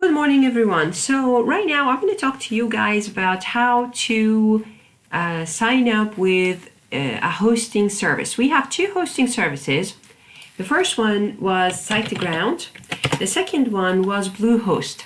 Good morning, everyone. So right now I'm going to talk to you guys about how to sign up with a hosting service. We have two hosting services. The first one was SiteGround. The second one was BlueHost.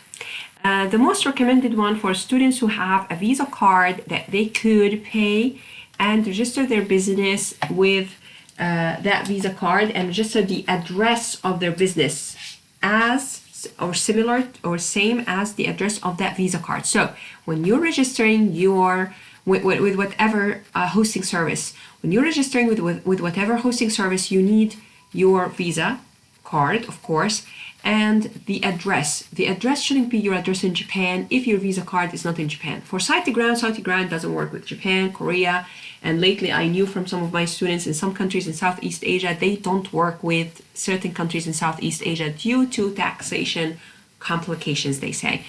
The most recommended one for students who have a Visa card that they could pay and register their business with that Visa card and register the address of their business as or similar or same as the address of that Visa card. So when you're registering your with whatever hosting service, when you're registering with whatever hosting service, you need your Visa card, of course, and the address. The address shouldn't be your address in Japan if your Visa card is not in Japan. For SiteGround doesn't work with Japan, Korea, and lately I knew from some of my students in some countries in Southeast Asia, they don't work with certain countries in Southeast Asia due to taxation complications, they say.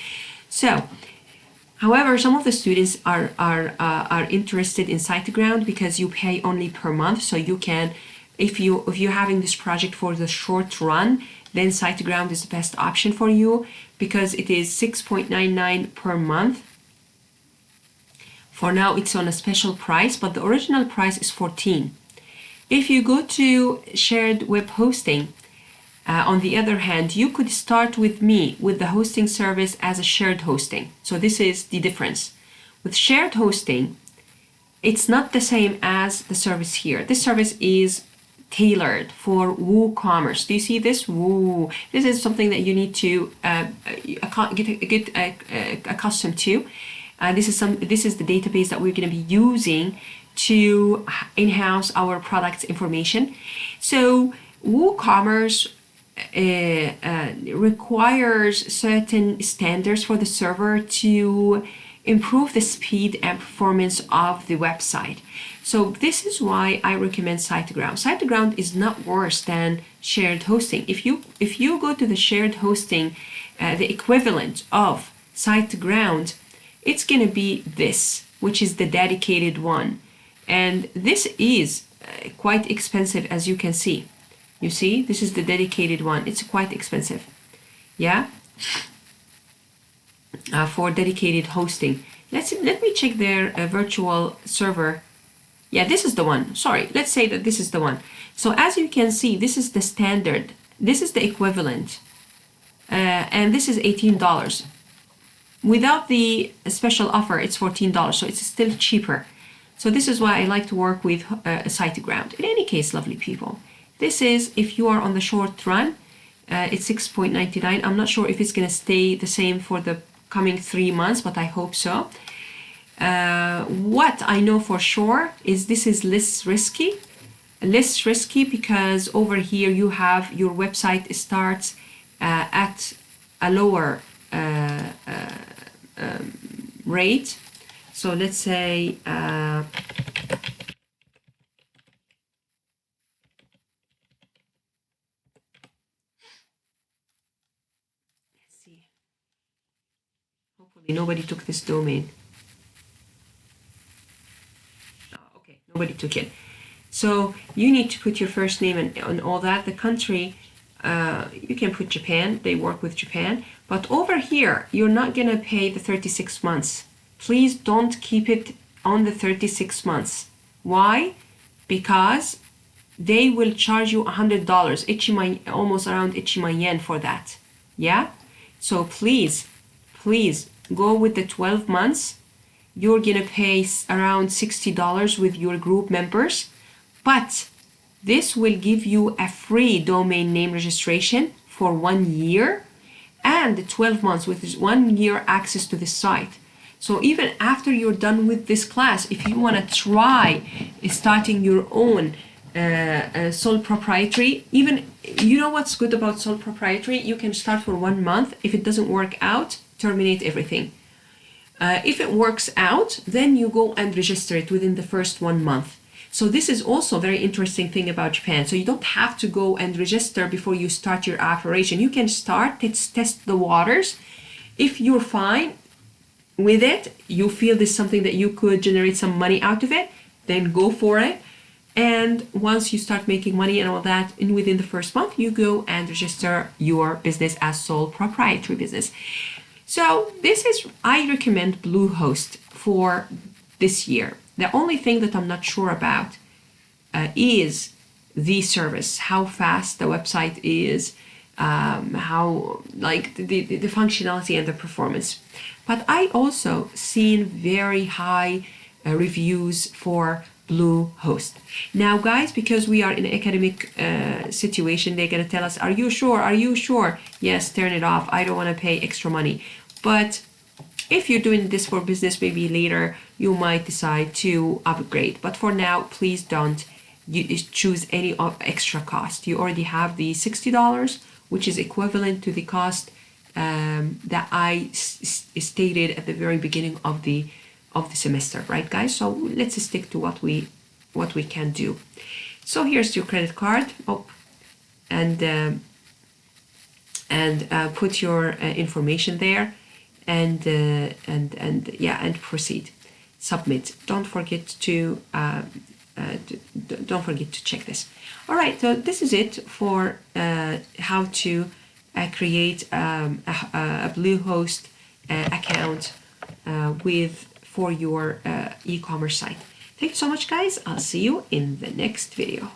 So, however, some of the students are interested in SiteGround because you pay only per month, so you can, if you're having this project for the short run, then SiteGround is the best option for you because it is $6.99 per month. For now, it's on a special price, but the original price is $14. If you go to shared web hosting, on the other hand, you could start with me with the hosting service as a shared hosting. So this is the difference. With shared hosting, it's not the same as the service here. This service is tailored for WooCommerce. Do you see this? Woo. This is something that you need to get accustomed to. This is the database that we're going to be using to in-house our products information. So WooCommerce requires certain standards for the server to improve the speed and performance of the website. So this is why I recommend SiteGround. SiteGround is not worse than shared hosting. If you go to the shared hosting, the equivalent of SiteGround, it's going to be this, which is the dedicated one. And this is quite expensive, as you can see. You see, this is the dedicated one. It's quite expensive. Yeah? For dedicated hosting. Let me check their virtual server. Yeah, this is the one. Sorry, let's say that this is the one. So as you can see, this is the standard. This is the equivalent. And this is $18. Without the special offer, it's $14, so it's still cheaper. So this is why I like to work with SiteGround. In any case, lovely people, this is if you are on the short run, it's $6.99. I'm not sure if it's going to stay the same for the coming 3 months, but I hope so. What I know for sure is this is less risky because over here you have your website starts at a lower rate. So let's say let's see. Hopefully nobody took this domain. Okay, nobody took it. So you need to put your first name and all that. The country, you can put Japan. They work with Japan. But over here, you're not going to pay the 36 months. Please don't keep it on the 36 months. Why? Because they will charge you $100, almost around yen for that. Yeah? So please go with the 12 months. You're going to pay around $60 with your group members. But this will give you a free domain name registration for 1 year and 12 months with 1 year access to the site. So even after you're done with this class, if you want to try starting your own sole proprietary, even, you know what's good about sole proprietary? You can start for 1 month. If it doesn't work out, terminate everything. If it works out, then you go and register it within the first 1 month. So this is also a very interesting thing about Japan. So you don't have to go and register before you start your operation. You can start, test the waters. If you're fine with it, you feel this is something that you could generate some money out of it, then go for it. And once you start making money and all that, within the first month, you go and register your business as sole proprietary business. So this is, I recommend BlueHost for this year. The only thing that I'm not sure about is the service, how fast the website is, how like the functionality and the performance. But I also seen very high reviews for BlueHost. Now guys, because we are in an academic situation, they're gonna tell us, are you sure? Are you sure? Yes, turn it off. I don't wanna pay extra money. But if you're doing this for business, maybe later you might decide to upgrade. But for now, please don't choose any extra cost. You already have the $60, which is equivalent to the cost that I stated at the very beginning of the semester, right, guys? So let's stick to what we can do. So here's your credit card. Oh, and put your information there, and proceed, submit. Don't forget to check this. All right, so this is it for how to create a BlueHost account for your e-commerce site. Thank you so much, guys. I'll see you in the next video.